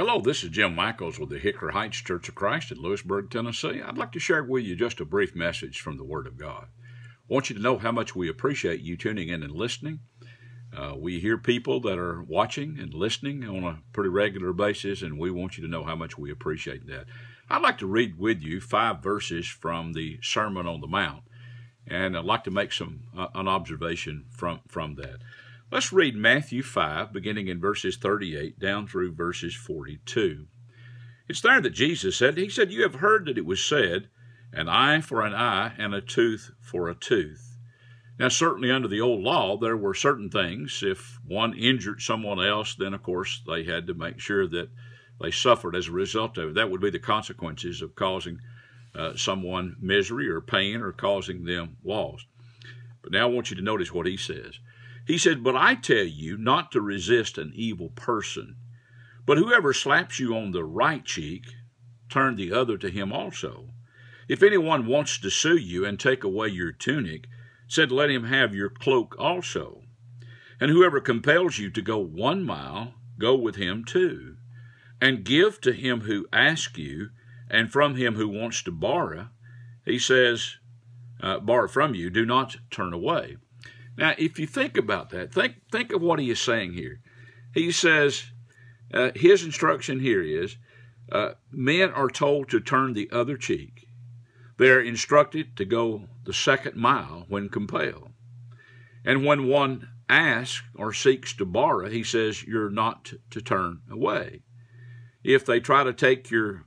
Hello, this is Jim Michaels with the Hickory Heights Church of Christ in Lewisburg, Tennessee. I'd like to share with you just a brief message from the Word of God. I want you to know how much we appreciate you tuning in and listening. We hear people that are watching and listening on a pretty regular basis, and we want you to know how much we appreciate that. I'd like to read with you 5 verses from the Sermon on the Mount, and I'd like to make an observation from that. Let's read Matthew 5, beginning in verses 38 down through verses 42. It's there that Jesus said, He said, "You have heard that it was said, an eye for an eye and a tooth for a tooth." Now, certainly under the old law, there were certain things. If one injured someone else, then, of course, they had to make sure that they suffered as a result of it. That would be the consequences of causing someone misery or pain or causing them loss. But now I want you to notice what He says. He said, "But I tell you not to resist an evil person, but whoever slaps you on the right cheek, turn the other to him also. If anyone wants to sue you and take away your tunic, said, let him have your cloak also. And whoever compels you to go 1 mile, go with him 2. And give to him who asks you, and from him who wants to borrow," he says, borrow from you, "do not turn away." Now, if you think about that, think of what he is saying here. He says, his instruction here is, men are told to turn the other cheek. They're instructed to go the 2nd mile when compelled. And when one asks or seeks to borrow, he says you're not to turn away. If they try to take your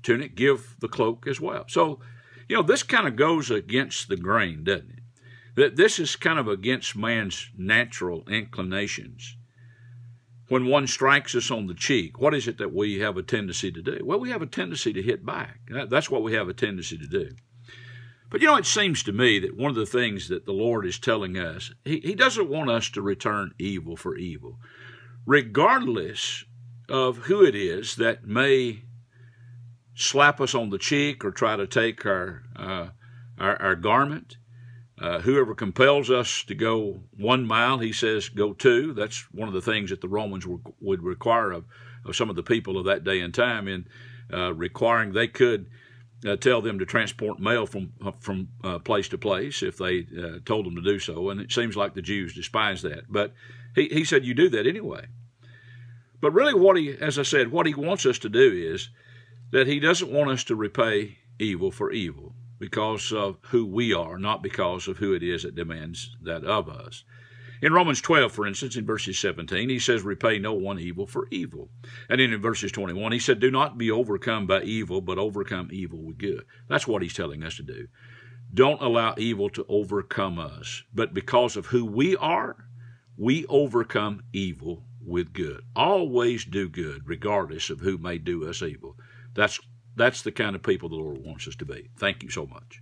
tunic, give the cloak as well. So, this kind of goes against the grain, doesn't it? That this is kind of against man's natural inclinations. When one strikes us on the cheek, what is it that we have a tendency to do? Well, we have a tendency to hit back. That's what we have a tendency to do. But it seems to me that one of the things that the Lord is telling us, He doesn't want us to return evil for evil. Regardless of who it is that may slap us on the cheek or try to take our garment, whoever compels us to go 1 mile, he says, go 2. That's one of the things that the Romans would require of some of the people of that day and time, in requiring they could tell them to transport mail from place to place if they told them to do so. And it seems like the Jews despise that. But he said, you do that anyway. But really as I said, what he wants us to do is that he doesn't want us to repay evil for evil, because of who we are, not because of who it is that demands that of us. In Romans 12, for instance, in verses 17, he says, repay no one evil for evil. And then in verses 21, he said, do not be overcome by evil, but overcome evil with good. That's what he's telling us to do. Don't allow evil to overcome us. But because of who we are, we overcome evil with good. Always do good, regardless of who may do us evil. That's the kind of people the Lord wants us to be. Thank you so much.